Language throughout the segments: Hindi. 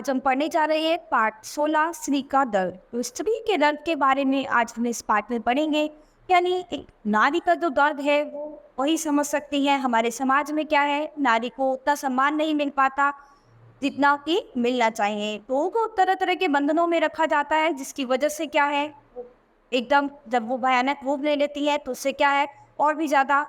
आज हम पढ़ने जा रहे हैं पाठ 16 स्त्री का दर्द। तो स्त्री के दर्द के बारे में आज हम इस पाठ में पढ़ेंगे। यानी एक नारी का जो दर्द है वो वही समझ सकती है। हमारे समाज में क्या है, नारी को उतना सम्मान नहीं मिल पाता जितना कि मिलना चाहिए। तो उनको तरह तरह के बंधनों में रखा जाता है, जिसकी वजह से क्या है, एकदम जब वो भयानक रूप ले लेती है तो उससे क्या है, और भी ज़्यादा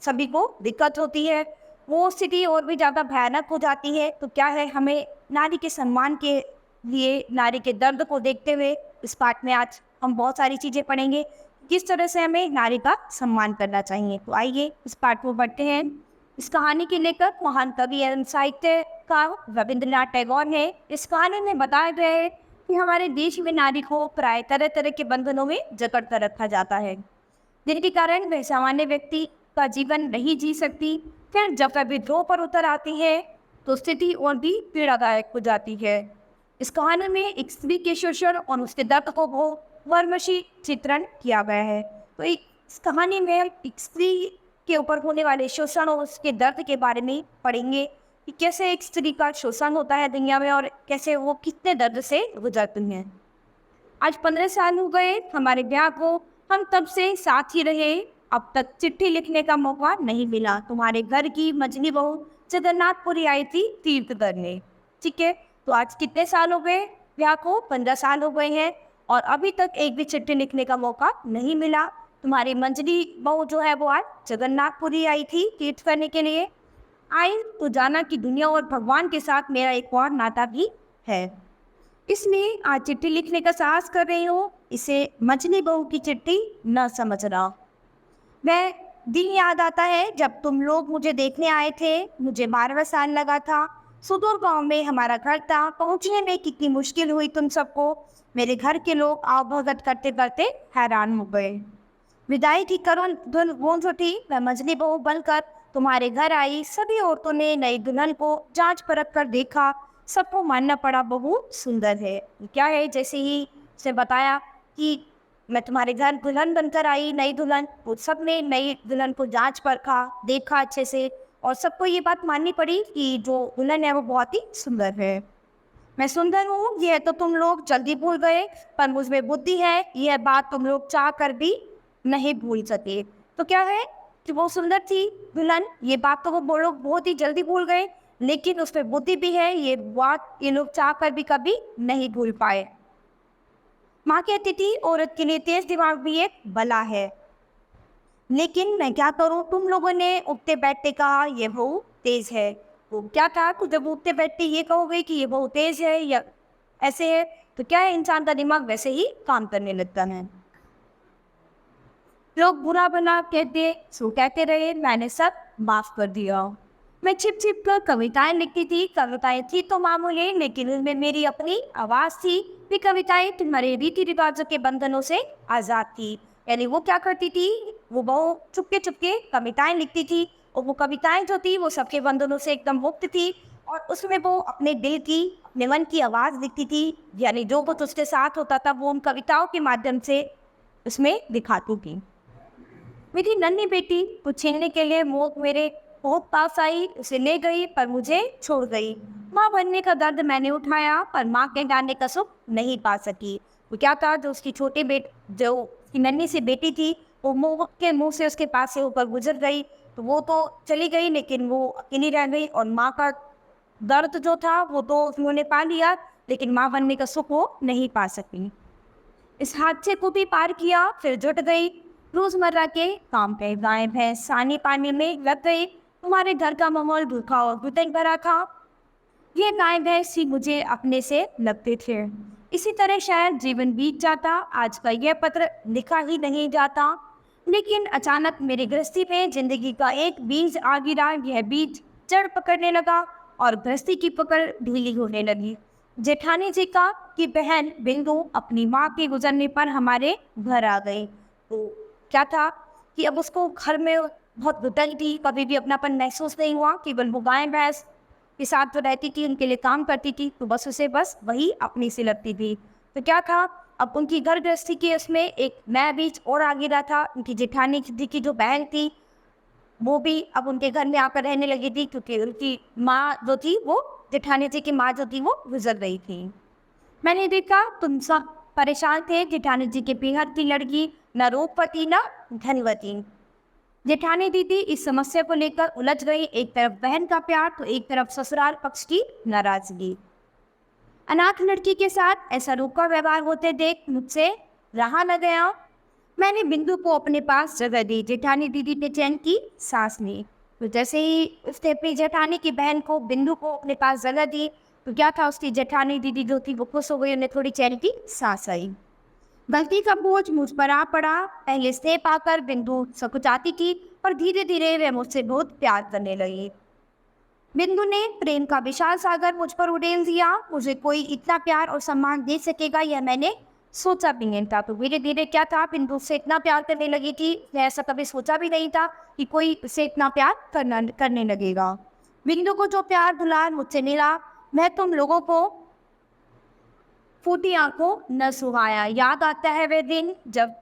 सभी को दिक्कत होती है। वो स्थिति और भी ज़्यादा भयानक हो जाती है। तो क्या है, हमें नारी के सम्मान के लिए, नारी के दर्द को देखते हुए इस पाठ में आज हम बहुत सारी चीज़ें पढ़ेंगे, किस तरह से हमें नारी का सम्मान करना चाहिए। तो आइए इस पाठ को पढ़ते हैं। इस कहानी के लेखक महान कवि एवं साहित्यकार रविंद्रनाथ टैगोर है। इस कहानी में बताया गया है कि हमारे देश में नारी को प्राय तरह तरह के बंधनों में जकड़ कर रखा जाता है, जिनके कारण वह सामान्य व्यक्ति का जीवन नहीं जी सकती। फिर जब वह विद्रोह पर उतर आती है तो स्थिति और भी पीड़ादायक हो जाती है। इस कहानी में एक स्त्री के शोषण और उसके दर्द को वर्मशी चित्रण किया गया है। तो इस कहानी में एक स्त्री के ऊपर होने वाले शोषण और उसके दर्द के बारे में पढ़ेंगे कि कैसे एक स्त्री का शोषण होता है दुनिया में और कैसे वो कितने दर्द से गुजरती हैं। आज 15 साल हो गए हमारे ब्याह को, हम तब से साथ ही रहे। अब तक चिट्ठी लिखने का मौका नहीं मिला। तुम्हारे घर की मजनी बहू जगन्नाथपुरी आई थी तीर्थ करने। ठीक है, तो आज कितने साल हो गए ब्याह को? 15 साल हो गए हैं और अभी तक एक भी चिट्ठी लिखने का मौका नहीं मिला। तुम्हारी मंजली बहू जो है वो आज जगन्नाथपुरी आई थी तीर्थ करने के लिए। आई तो जाना कि दुनिया और भगवान के साथ मेरा एक और नाता भी है, इसलिए आज चिट्ठी लिखने का साहस कर रही हूँ। इसे मछली बहू की चिट्ठी न समझना। मैं दिन याद आता है जब तुम लोग मुझे देखने आए थे। मुझे 12वां साल लगा था। सुदूर गांव में हमारा घर था। पहुंचने में कितनी मुश्किल हुई तुम सबको। मेरे घर के लोग आवभगत करते करते हैरान हो गए। विदाई की करुण धुन गूंज उठी। मैं मछली बहू बनकर तुम्हारे घर आई। सभी औरतों ने नई दुल्हन को जांच परख कर देखा। सबको मानना पड़ा बहू सुंदर है। क्या है, जैसे ही उसने बताया कि मैं तुम्हारे घर दुल्हन बनकर आई, नई दुल्हन, वो सब ने नई दुल्हन को जांच परखा, देखा अच्छे से, और सबको ये बात माननी पड़ी कि जो दुल्हन है वो बहुत ही सुंदर है। मैं सुंदर हूँ यह तो तुम लोग जल्दी भूल गए, पर मुझमें बुद्धि है यह बात तुम लोग चाह कर भी नहीं भूल सके। तो क्या है कि वो सुंदर थी दुल्हन, ये बात तो वो लोग बहुत ही जल्दी भूल गए, लेकिन उसमें बुद्धि भी है, ये बात ये लोग चाह कर भी कभी नहीं भूल पाए। माँ कहती थी औरत के लिए तेज दिमाग भी एक बला है, लेकिन मैं क्या करूँ, तुम लोगों ने उठते बैठते कहा ये बहू तेज है। वो क्या था, तो जब उठते बैठते ये कहोगे कि ये बहू तेज है या ऐसे है, तो क्या है, इंसान का दिमाग वैसे ही काम करने लगता है। लोग बुरा भला कहते सो कहते रहे, मैंने सब माफ कर दिया। मैं छिप छिप कर कविताएं लिखती थी। कविताएं थी तो मामूली, लेकिन उनमें मेरी अपनी आवाज़ थी। वे कविताएं तुम्हारे रीति रिवाजों के बंधनों से आज़ाद थी। यानी वो क्या करती थी, वो बहुत चुपके चुपके कविताएं लिखती थी, और वो कविताएं जो थी वो सबके बंधनों से एकदम मुक्त थी, और उसमें वो अपने दिल की, अपने मन की आवाज़ लिखती थी। यानी जो कुछ उसके साथ होता था वो उन कविताओं के माध्यम से उसमें दिखाती थी। मेरी नन्ही बेटी को छीनने के लिए मौत मेरे बहुत पास आई, उसे ले गई पर मुझे छोड़ गई। माँ बनने का दर्द मैंने उठाया, पर माँ के जाने का सुख नहीं पा सकी। वो क्या था, जो उसकी छोटी जो उसकी नन्ही सी बेटी थी, वो मौत के मुंह से उसके पास से ऊपर गुजर गई। तो वो तो चली गई, लेकिन वो अकेली रह गई, और माँ का दर्द जो था वो तो उन्होंने पा लिया, लेकिन माँ बनने का सुख वो नहीं पा सकी। इस हादसे को भी पार किया, फिर जुट गई रोजमर्रा के काम पे। गाय भैंस सानी पानी में लग गई। तुम्हारे घर का माहौल भूखा और घुटन भरा था। ये गाय भैंस ही मुझे अपने से लगते थे। इसी तरह शायद जीवन बीत जाता। आज का यह पत्र लिखा ही नहीं जाता, लेकिन अचानक मेरी गृहस्थी में जिंदगी का एक बीज आ गिरा। यह बीज जड़ पकड़ने लगा और गृहस्थी की पकड़ ढीली होने लगी। जेठानी जी का की बहन बिंदु अपनी माँ के गुजरने पर हमारे घर आ गई। तो क्या था कि अब उसको घर में बहुत घुटन थी, कभी भी अपनापन महसूस नहीं हुआ। केवल वो गाय भैंस के साथ जो रहती थी, उनके लिए काम करती थी, तो बस उसे बस वही अपनी से लगती थी। तो क्या था, अब उनकी घर गृहस्थी के उसमें एक नया बीज और आ गिरा था। उनकी जेठानी जी की जो बहन थी वो भी अब उनके घर में आकर रहने लगी थी, क्योंकि उनकी माँ जो थी वो जेठानी जी की माँ जो थी वो गुजर रही थी। मैंने देखा तुम सब परेशान थे, जेठानी जी के पीहर की लड़की न रूपवती न धनवती। जेठानी दीदी इस समस्या को लेकर उलझ गई, एक तरफ बहन का प्यार तो एक तरफ ससुराल पक्ष की नाराजगी। अनाथ लड़की के साथ ऐसा रूखा व्यवहार होते देख मुझसे रहा न गया। मैंने बिंदु को अपने पास जगह दी। जेठानी दीदी ने चैन की सांस ली। तो जैसे ही उसने अपनी जेठानी की बहन को, बिंदु को अपने पास जगह दी, तो क्या था, उसकी जेठानी दीदी जो थी वो खुश हो गई, उन्हें थोड़ी चैन की सांस आई। गलती का बोझ मुझ पर आ पड़ा। पहले स्नेह पाकर बिंदु सकुचाती थी, पर धीरे धीरे वह मुझसे बहुत प्यार करने लगी। बिंदु ने प्रेम का विशाल सागर मुझ पर उड़ेल दिया। मुझे कोई इतना प्यार और सम्मान दे सकेगा यह मैंने सोचा भी नहीं था। तो धीरे धीरे क्या था, बिंदु से इतना प्यार करने लगी थी, मैं ऐसा कभी सोचा भी नहीं था कि कोई उसे इतना प्यार करने लगेगा। बिंदु को जो प्यार दुलार मुझसे मिला, मैं तुम लोगों को फूटी आंखों न सुहाया। याद आता है वह दिन जब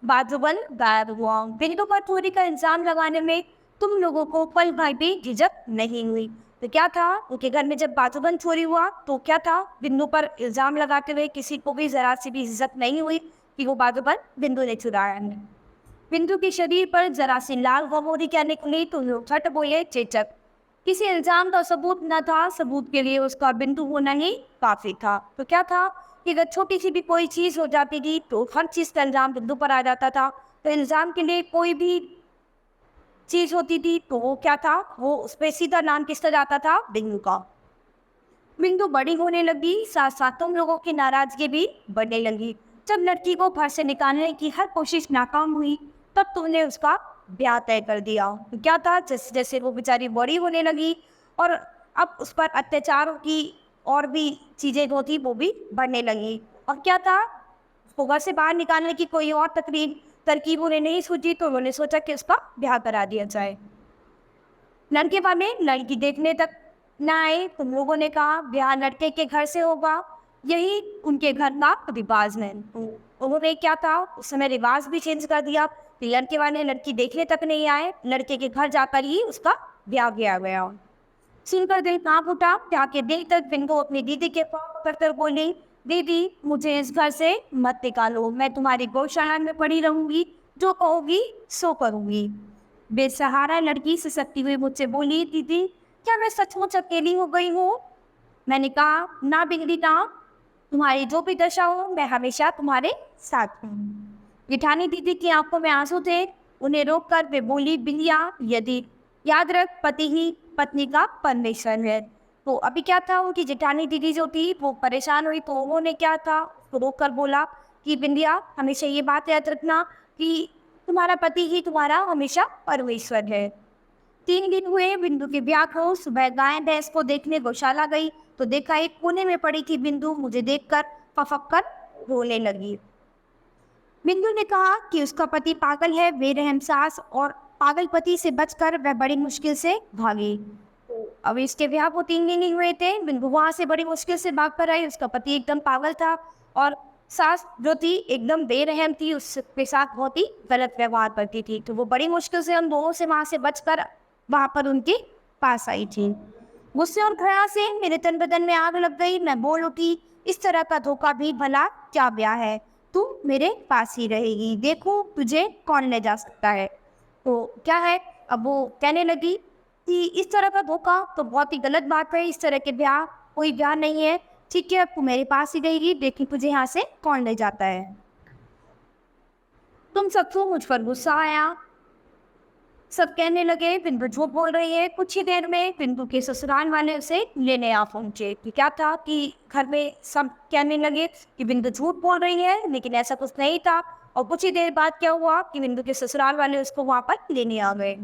बाजुबल गायब हुआ। बिंदु पर चोरी का इल्जाम लगाने में तुम लोगों को पल भर भी झिझक नहीं हुई। तो क्या था, उनके घर में जब बाजुबंद चोरी हुआ तो क्या था, बिंदु पर इल्जाम लगाते हुए किसी को भी जरा सी भी झिझक नहीं हुई कि वो बाजुबंद बिंदु ने चुराया है। बिंदु के शरीर पर जरा सी लाल गमोरी क्या निकली तो लोग झट बोले चेचक। किसी इल्जाम का सबूत न था, सबूत के लिए उसका बिंदु होना ही काफी था। तो क्या था कि अगर छोटी सी भी कोई चीज हो जाती थी तो हर चीज का इल्जाम बिंदु पर आ जाता था। तो इल्जाम के लिए कोई भी चीज होती थी तो वो क्या था, वो उस पर सीधा नाम किसका जाता था, बिंदु का। बिंदु बड़ी होने लगी, साथ साथ तुम लोगों की नाराजगी भी बढ़ने लगी। जब लड़की को घर से निकालने की हर कोशिश नाकाम हुई, तब तुमने उसका ब्याह तय कर दिया। तो क्या था, जैसे जैसे वो बेचारी बड़ी होने लगी और अब उस पर अत्याचारों की और भी चीजें जो थी वो भी बढ़ने लगी। और क्या था, उसको घर से बाहर निकालने की कोई और तरकीब उन्हें नहीं सूझी, तो उन्होंने सोचा कि उसका ब्याह करा दिया जाए। लड़के वाले लड़की देखने तक न आए। तुम लोगों ने कहा ब्याह लड़के के घर से होगा, यही उनके घर का रिवाज है। तो उन्होंने क्या था, उस समय रिवाज भी चेंज कर दिया कि लड़के वाले लड़की देखने तक नहीं आए, लड़के के घर जाकर ही उसका ब्याह किया गया। सुनकर दिल कांप उठा। जाके दिल तक बिंदु अपनी दीदी के पाँव पकड़कर बोली, दीदी मुझे इस घर से मत निकालो, मैं तुम्हारी गौशाला में पड़ी रहूंगी, जो कहोगी सो करूंगी। बेसहारा लड़की सिसकती हुई मुझसे बोली, दीदी क्या मैं सचमुच अकेली हो गई हूँ? मैंने कहा, ना बिगड़ी ना, तुम्हारी जो भी दशा हो मैं हमेशा तुम्हारे साथ हूँ। जेठानी दीदी की आंखों में आंसू थे, उन्हें रोककर वे बोली, बिंदिया यदि याद रख, पति ही पत्नी का परमेश्वर है। तो अभी क्या था, उनकी जेठानी दीदी जो थी वो परेशान हुई, तो उन्होंने क्या था, उसको रोक कर बोला कि बिंदिया हमेशा ये बात याद रखना कि तुम्हारा पति ही तुम्हारा हमेशा परमेश्वर है। 3 दिन हुए बिंदु के ब्याह को। सुबह गाय भैंस को देखने गौशाला गई तो देखा एक कोने में पड़ी थी बिंदु। मुझे देखकर फफक कर रोने लगी। बिंदु ने कहा कि उसका पति पागल है, बेरहम सास और पागल पति से बचकर वह बड़ी मुश्किल से भागी। अब इसके ब्याह को 3 दिन ही हुए थे, बिंदु वहां से बड़ी मुश्किल से भाग कर आई। उसका पति एकदम पागल था और सास जो थी एकदम बेरहम थी, उसके साथ बहुत ही गलत व्यवहार करती थी। तो वो बड़ी मुश्किल से हम दोनों से वहां से बचकर वहां पर उनके पास आई थी। गुस्से और घृणा से मेरे तन बदन में आग लग गई। मैं बोल उठी, इस तरह का धोखा भी भला क्या ब्याह है, तू मेरे पास ही रहेगी, देखो तुझे कौन ले जा सकता है। तो क्या है, अब वो कहने लगी कि इस तरह का धोखा तो बहुत ही गलत बात है, इस तरह के ब्याह कोई ब्याह नहीं है, ठीक है अब तू मेरे पास ही रहेगी, देखी तुझे यहाँ से कौन ले जाता है। तुम सबको मुझ पर गुस्सा आया। सब कहने लगे बिंदु झूठ बोल रही है। कुछ ही देर में बिंदु के ससुराल वाले उसे लेने आ पहुंचे। कि क्या था कि घर में सब कहने लगे कि बिंदु झूठ बोल रही है, लेकिन ऐसा कुछ नहीं था। और कुछ ही देर बाद क्या हुआ कि बिंदु के ससुराल वाले उसको वहां पर लेने आ गए।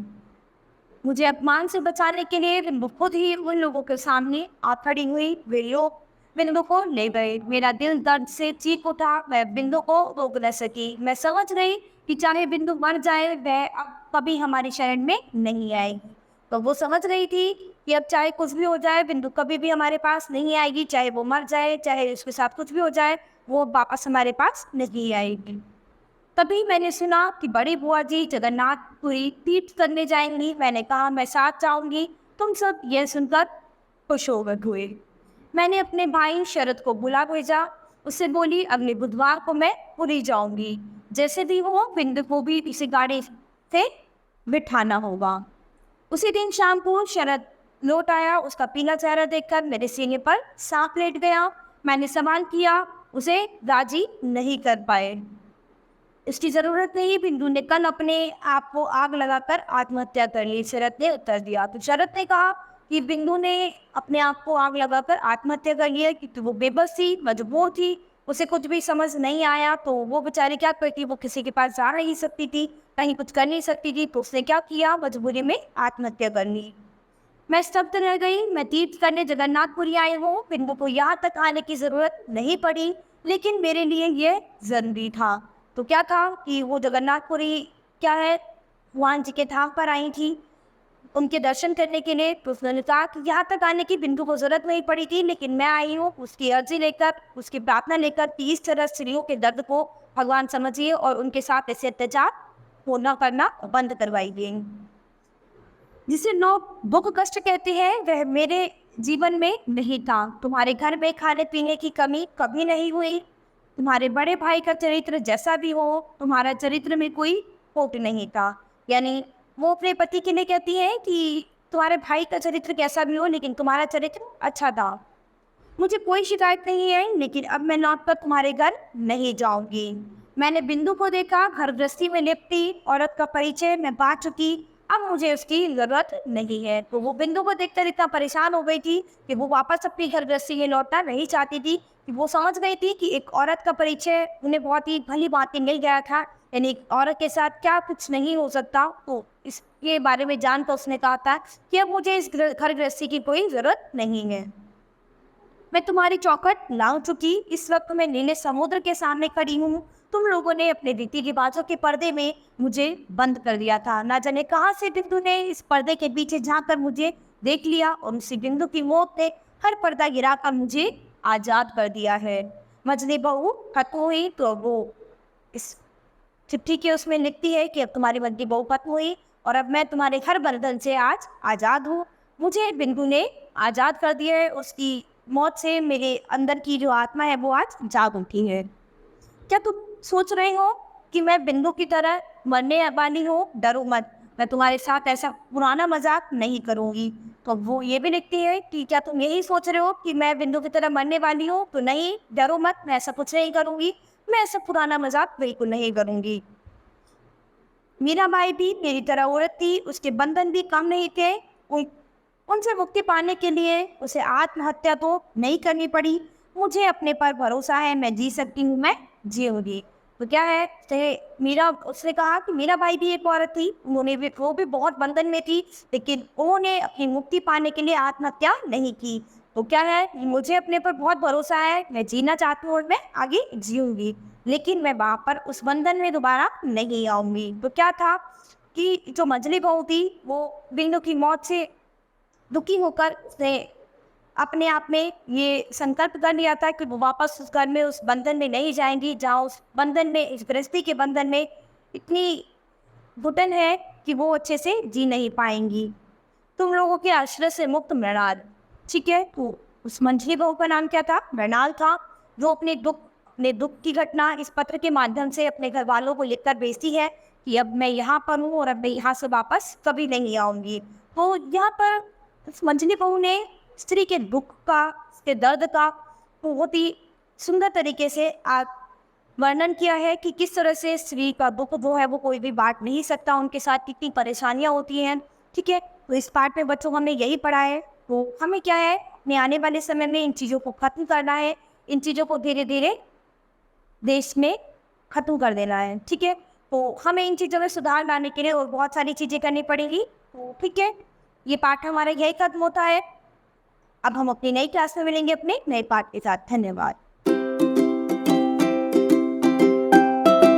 मुझे अपमान से बचाने के लिए बिंदु खुद ही उन लोगों के सामने आ खड़ी हुई। वे लोग बिंदु को ले गए। मेरा दिल दर्द से चीख उठा। मैं बिंदु को रोक न सकी। मैं समझ गई कि चाहे बिंदु मर जाए वह अब कभी हमारी शरण में नहीं आएगी। तो वो समझ रही थी कि अब चाहे कुछ भी हो जाए बिंदु कभी भी हमारे पास नहीं आएगी, चाहे वो मर जाए, चाहे उसके साथ कुछ भी हो जाए, वो वापस हमारे पास नहीं आएगी। तभी मैंने सुना कि बड़ी बुआ जी जगन्नाथपुरी तीर्थ करने जाएंगी। मैंने कहा मैं साथ जाऊंगी। तुम सब यह सुनकर खुश हो गए हुए। मैंने अपने भाई शरद को बुला भेजा। उससे बोली अगले बुधवार को मैं पुरी जाऊंगी। जैसे भी हो बिंदु को भी इसी गाड़ी से बिठाना होगा। उसी दिन शाम को शरद लौट आया। उसका पीला चेहरा देखकर मेरे सीने पर सांप लेट गया। मैंने सवाल किया, उसे राजी नहीं कर पाए। इसकी जरूरत नहीं, बिंदु ने कल अपने आप को आग लगाकर आत्महत्या कर ली, शरद ने उत्तर दिया। तो शरद ने कहा कि बिंदु ने अपने आप को आग लगाकर आत्महत्या कर लिया क्योंकि वो बेबस थी, मजबूर थी, उसे कुछ भी समझ नहीं आया। तो वो बेचारी क्या करती, वो किसी के पास जा नहीं सकती थी, कहीं कुछ कर नहीं सकती थी, तो उसने क्या किया, मजबूरी में आत्महत्या कर ली। मैं स्तब्ध रह गई। मैं तीर्थ करने जगन्नाथपुरी आई हूँ, बिंदु को यहाँ तक आने की जरूरत नहीं पड़ी, लेकिन मेरे लिए ये जरूरी था। तो क्या था कि वो जगन्नाथपुरी क्या है, भगवान जी के धाम पर आई थी उनके दर्शन करने के लिए। तो उसने कहा कि यहाँ तक आने की बिंदु को जरूरत नहीं पड़ी थी, लेकिन मैं आई हूँ उसकी अर्जी लेकर, उसकी प्रार्थना लेकर कि इस तरह स्त्रियों के दर्द को भगवान समझिए और उनके साथ ऐसे अत्याचार होना करना बंद करवाइए। जिसे लोग दुख कष्ट कहते हैं वह मेरे जीवन में नहीं था। तुम्हारे घर में खाने पीने की कमी कभी नहीं हुई। तुम्हारे बड़े भाई का चरित्र जैसा भी हो, तुम्हारा चरित्र में कोई खोट नहीं था। यानी वो अपने पति के लिए कहती है कि तुम्हारे भाई का चरित्र कैसा भी हो, लेकिन तुम्हारा चरित्र अच्छा था। मुझे कोई शिकायत नहीं है, लेकिन अब मैं लौट कर तुम्हारे घर नहीं जाऊंगी। मैंने बिंदु को देखा, घर गृहस्थी में लिपटी औरत का परिचय मैं पा चुकी, अब मुझे उसकी जरूरत नहीं है। तो वो बिंदु को देखकर इतना परेशान हो गई थी कि वो वापस अपनी घर गृहस्थी में लौटना नहीं चाहती थी। कि वो समझ गई थी कि एक औरत का परिचय उन्हें बहुत ही भली बात मिल गया था, यानी एक औरत के साथ क्या कुछ नहीं हो सकता। तो इसके बारे में जानकर उसने कहा था कि अब मुझे इस घर गृहस्थी की कोई जरूरत नहीं है। मैं तुम्हारी चौखट लांघ चुकी, इस वक्त मैं नीले समुद्र के सामने खड़ी हूँ। तुम लोगों ने अपने रीति रिवाजों के पर्दे में मुझे बंद कर दिया था। ना जाने कहाँ से बिंदु ने इस पर्दे के पीछे झांककर मुझे देख लिया और उसी बिंदु की मौत ने हर पर्दा गिराकर मुझे आजाद कर दिया है। मजली बहू खत्म हुई तो वो इस चिट्ठी के उसमें लिखती है कि अब तुम्हारी मजली बहू खत्म हुई और अब मैं तुम्हारे हर बंधन से आज आज़ाद हूँ। मुझे बिंदु ने आज़ाद कर दिया है, उसकी मौत से मेरे अंदर की जो आत्मा है वो आज जाग उठी है। क्या तुम सोच रहे हो कि मैं बिंदु की तरह मरने वाली हूँ? डरो मत, मैं तुम्हारे साथ ऐसा पुराना मजाक नहीं करूँगी। तो वो ये भी लिखती है कि क्या तुम यही सोच रहे हो कि मैं बिंदु की तरह मरने वाली हूँ? तो नहीं, डरो मत, मैं ऐसा कुछ नहीं करूँगी, मैं ऐसा पुराना मजाक बिल्कुल नहीं करूँगी। मीरा बाई भी मेरी तरह औरत थी, उसके बंधन भी कम नहीं थे। उनसे मुक्ति पाने के लिए उसे आत्महत्या तो नहीं करनी पड़ी। मुझे अपने पर भरोसा है, मैं जी सकती हूँ, मैं जीऊँगी। तो क्या है, मीरा उसने कहा कि मीरा बाई भी एक औरत थी, वो भी बहुत बंधन में थी, लेकिन उन्होंने अपनी मुक्ति पाने के लिए आत्महत्या नहीं की। तो क्या है, मुझे अपने पर बहुत भरोसा है, मैं जीना चाहती हूँ और मैं आगे जीऊँगी, लेकिन मैं वहाँ पर उस बंधन में दोबारा नहीं आऊँगी। तो क्या था कि जो मजली बहू थी वो बिंदु की मौत से दुखी होकर उसने अपने आप में ये संकल्प कर लिया था कि वो वापस उस घर में, उस बंधन में नहीं जाएंगी जहाँ उस बंधन में, इस गृहस्थी के बंधन में इतनी घुटन है कि वो अच्छे से जी नहीं पाएंगी। तुम लोगों के आश्रय से मुक्त मृणाल, ठीक है। तो उस मंझली बहू का नाम क्या था? मृणाल था, जो अपने दुख की घटना इस पत्र के माध्यम से अपने घर वालों को लिखकर भेजती है कि अब मैं यहाँ पर हूँ और अब मैं यहाँ से वापस कभी नहीं आऊँगी। तो यहाँ पर उस मंझली बहू ने स्त्री के दुख का, उसके दर्द का बहुत ही सुंदर तरीके से वर्णन किया है कि किस तरह से स्त्री का दुख जो है वो कोई भी बांट नहीं सकता, उनके साथ कितनी परेशानियां होती हैं, ठीक है। तो इस पार्ट में बच्चों को हमने यही पढ़ा है। तो हमें क्या है, अपने आने वाले समय में इन चीज़ों को ख़त्म करना है, इन चीज़ों को धीरे धीरे देश में ख़त्म कर देना है, ठीक है। तो हमें इन चीज़ों में सुधार लाने के लिए और बहुत सारी चीज़ें करनी पड़ेंगी। तो ठीक है, ये पाठ हमारा यही खत्म होता है। अब हम अपनी नई क्लास में मिलेंगे अपने नए पाठ के साथ। धन्यवाद।